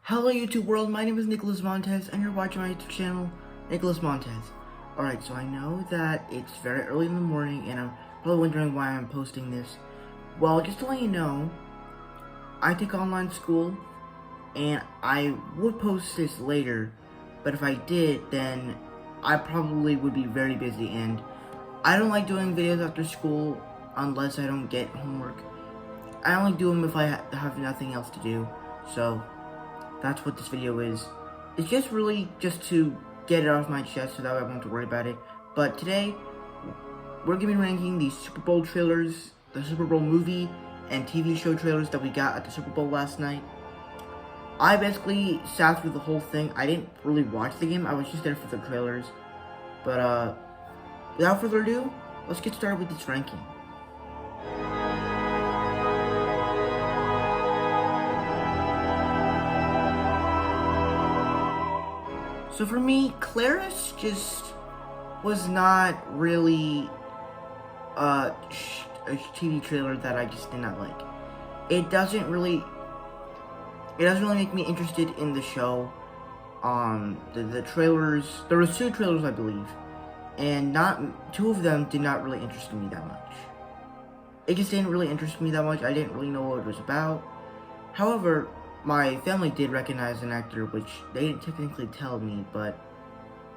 Hello YouTube world, my name is Nicholas Montez and you're watching my YouTube channel, Nicholas Montez. Alright, so I know that it's very early in the morning and I'm probably wondering why I'm posting this. Well, just to let you know, I take online school and I would post this later, but if I did, then I probably would be very busy and I don't like doing videos after school unless I don't get homework. I only do them if I have nothing else to do, so that's what this video is. It's just really just to get it off my chest so that I won't have to worry about it. But today, we're going to be ranking the Super Bowl trailers, the Super Bowl movie and TV show trailers that we got at the Super Bowl last night. I basically sat through the whole thing. I didn't really watch the game, I was just there for the trailers. But without further ado, let's get started with this ranking. So for me, Clarice just was not really a TV trailer that I just did not like. It doesn't really make me interested in the show. The trailers, there was 2 trailers I believe, and two of them did not really interest me that much. It just didn't really interest me that much. I didn't really know what it was about. However, my family did recognize an actor, which they didn't technically tell me, but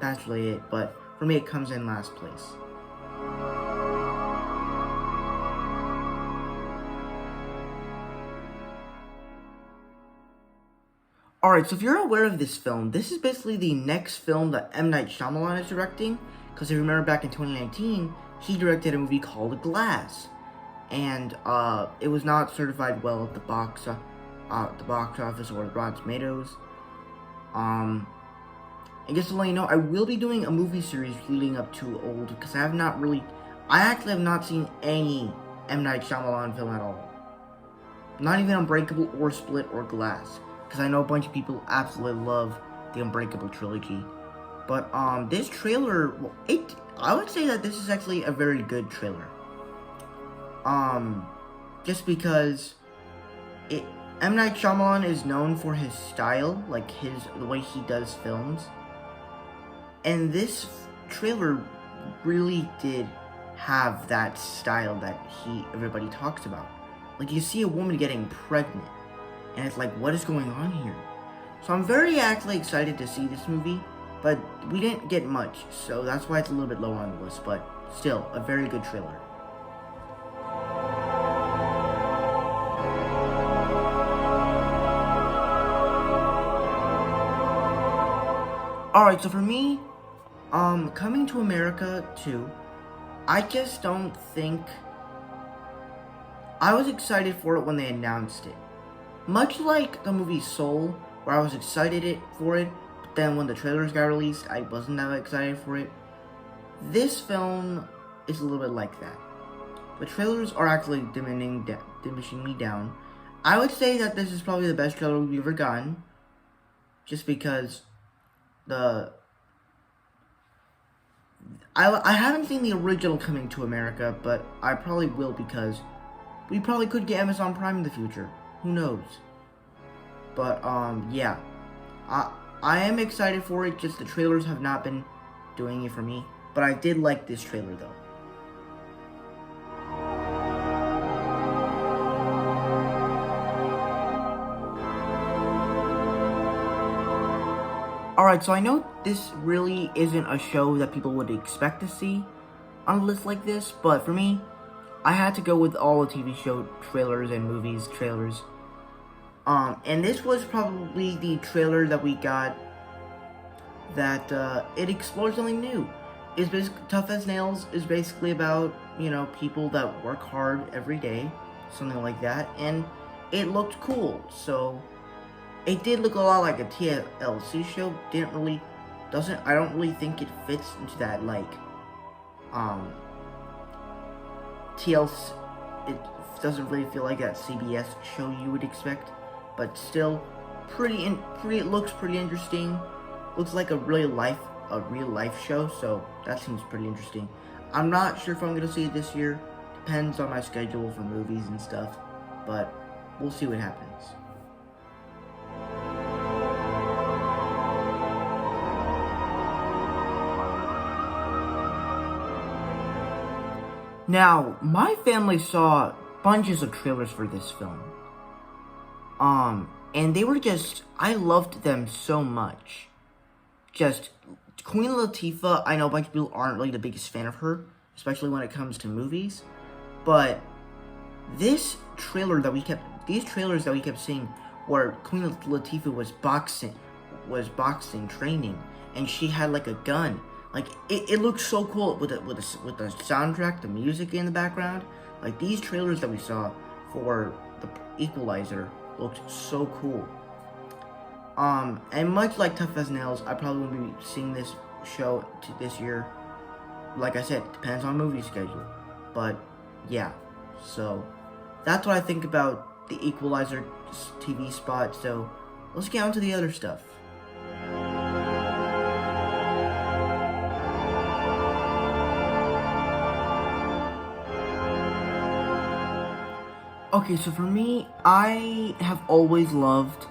that's really it. But for me, it comes in last place. Alright, so if you're aware of this film, this is basically the next film that M. Night Shyamalan is directing. Because if you remember back in 2019, he directed a movie called Glass. And it was not certified well at the box office or Rotten Tomatoes. And just to let you know, I will be doing a movie series leading up to Old, because I actually have not seen any M. Night Shyamalan film at all. Not even Unbreakable or Split or Glass, because I know a bunch of people absolutely love the Unbreakable trilogy. But this trailer, I would say that this is actually a very good trailer. Just because M. Night Shyamalan is known for his style, like the way he does films. And this trailer really did have that style that everybody talks about. Like, you see a woman getting pregnant, and it's like, what is going on here? So I'm very actually excited to see this movie, but we didn't get much, so that's why it's a little bit lower on the list, but still, a very good trailer. Alright, so for me, Coming to America 2, I just don't think... I was excited for it when they announced it. Much like the movie Soul, where I was excited for it, but then when the trailers got released, I wasn't that excited for it. This film is a little bit like that. The trailers are actually diminishing me down. I would say that this is probably the best trailer we've ever gotten, just because I haven't seen the original Coming to America, but I probably will, because we probably could get Amazon Prime in the future. Who knows? But yeah, I am excited for it. Just the trailers have not been doing it for me, but I did like this trailer though. Alright, so I know this really isn't a show that people would expect to see on a list like this, but for me, I had to go with all the TV show trailers and movies trailers. And this was probably the trailer that we got that it explores something new. It's basically Tough as Nails is basically about, people that work hard every day, something like that, and it looked cool, so it did look a lot like a TLC show. I don't really think it fits into that, like, TLC, it doesn't really feel like that CBS show you would expect, but still, it looks pretty interesting. Looks like a real life show, so that seems pretty interesting. I'm not sure if I'm gonna see it this year. Depends on my schedule for movies and stuff, but we'll see what happens. Now, my family saw bunches of trailers for this film. And they were just, I loved them so much. Just, Queen Latifah, I know a bunch of people aren't really the biggest fan of her, especially when it comes to movies, but these trailers that we kept seeing where Queen Latifah was boxing training, and she had like a gun. Like it looked so cool with the soundtrack, the music in the background. Like these trailers that we saw for the Equalizer looked so cool. And much like Tough as Nails, I probably won't be seeing this show this year. Like I said, depends on movie schedule. But yeah, so that's what I think about the Equalizer TV spot. So let's get on to the other stuff. Okay, so for me, I have always loved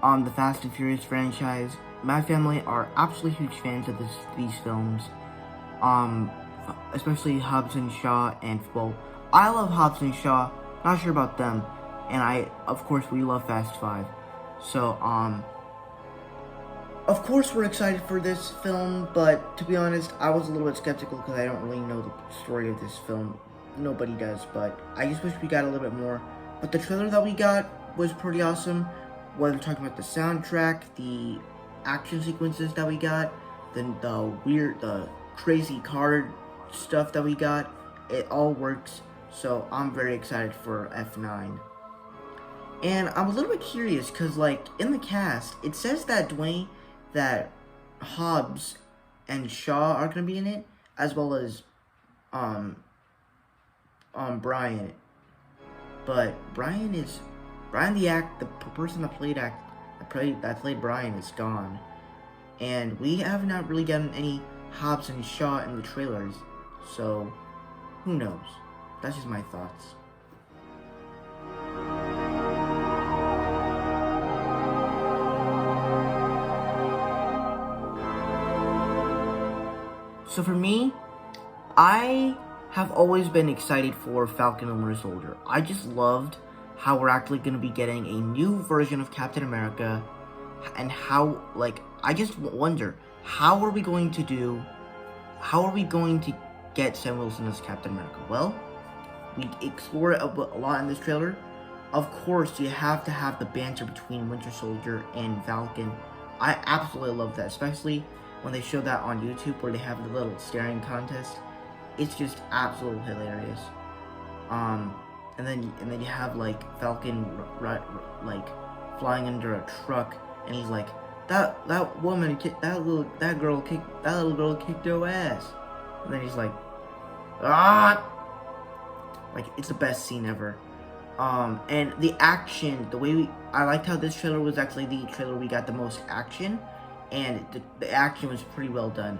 the Fast and Furious franchise. My family are absolutely huge fans of these films. Especially Hobbs and Shaw, and well, I love Hobbs and Shaw. Not sure about them, and of course, we love Fast 5. So, of course, we're excited for this film, but to be honest, I was a little bit skeptical because I don't really know the story of this film. Nobody does, but I just wish we got a little bit more. But the trailer that we got was pretty awesome. Whether we're talking about the soundtrack, the action sequences that we got, the crazy card stuff that we got, it all works. So I'm very excited for F9. And I'm a little bit curious because, like, in the cast, it says that Hobbs and Shaw are gonna be in it, as well as Brian. But the person that played Brian is gone, and we have not really gotten any Hobbs and Shaw in the trailers. So who knows? That's just my thoughts. So for me, I have always been excited for Falcon and Winter Soldier. I just loved how we're actually going to be getting a new version of Captain America, and how, like, I just wonder, how are we going to get Sam Wilson as Captain America? Well, we explore it a lot in this trailer. Of course, you have to have the banter between Winter Soldier and Falcon. I absolutely love that, especially when they show that on YouTube where they have the little staring contest. It's just absolutely hilarious. And then you have like Falcon like flying under a truck, and he's like, that little girl kicked your ass. And then he's like, ah, like it's the best scene ever. And the action, I liked how this trailer was actually the trailer we got the most action, and the action was pretty well done.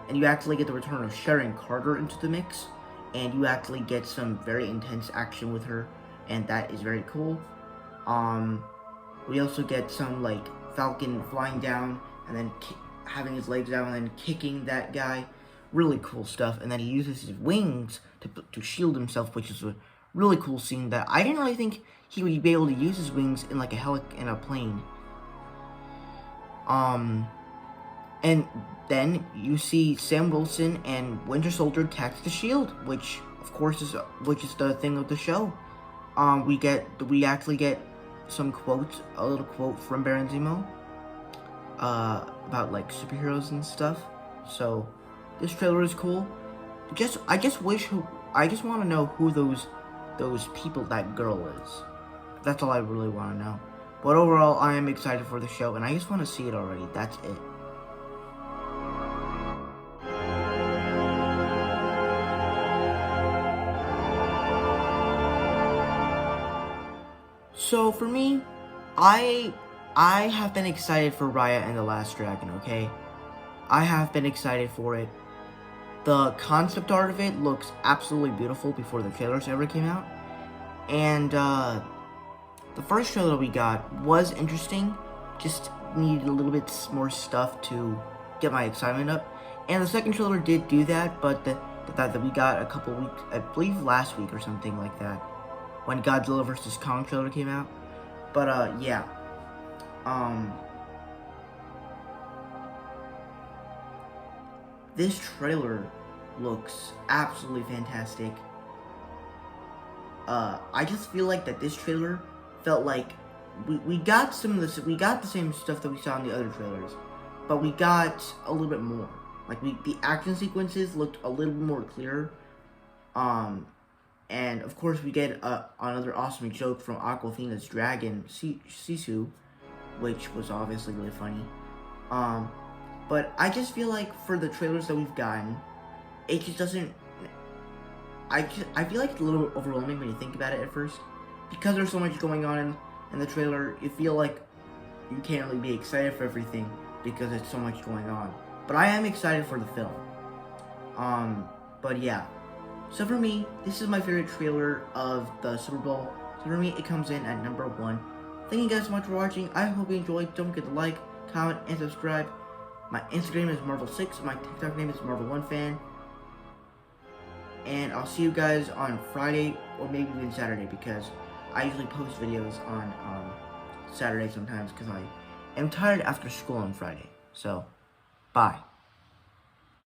And you actually get the return of Sharon Carter into the mix, and you actually get some very intense action with her, and that is very cool. We also get some, like, Falcon flying down, and then having his legs down, and then kicking that guy. Really cool stuff. And then he uses his wings to shield himself, which is a really cool scene that I didn't really think he would be able to use his wings in, like, in a plane. And then you see Sam Wilson and Winter Soldier attach the shield, which of course is the thing of the show. We actually get some quotes, a little quote from Baron Zemo, about like superheroes and stuff. So this trailer is cool. I just want to know who those people, that girl is. That's all I really want to know. But overall, I am excited for the show, and I just want to see it already. That's it. So for me, I have been excited for Raya and the Last Dragon, okay? I have been excited for it. The concept art of it looks absolutely beautiful before the trailers ever came out. And the first trailer we got was interesting, just needed a little bit more stuff to get my excitement up. And the second trailer did do that, but that we got a couple weeks, I believe last week or something like that, when Godzilla vs. Kong trailer came out. But yeah, this trailer looks absolutely fantastic. I just feel like that this trailer felt like we got the same stuff that we saw in the other trailers, but we got a little bit more. Like the action sequences looked a little more clear. And of course we get another awesome joke from Aquafina's dragon, Sisu, which was obviously really funny. But I just feel like for the trailers that we've gotten, it just doesn't. I feel like it's a little bit overwhelming when you think about it at first, because there's so much going on in the trailer. You feel like you can't really be excited for everything because there's so much going on. But I am excited for the film. But yeah. So for me, this is my favorite trailer of the Super Bowl. So for me, it comes in at number 1. Thank you guys so much for watching. I hope you enjoyed. Don't forget to like, comment, and subscribe. My Instagram is Marvel6. My TikTok name is Marvel1Fan. And I'll see you guys on Friday or maybe even Saturday, because I usually post videos on Saturday sometimes because I am tired after school on Friday. So, bye.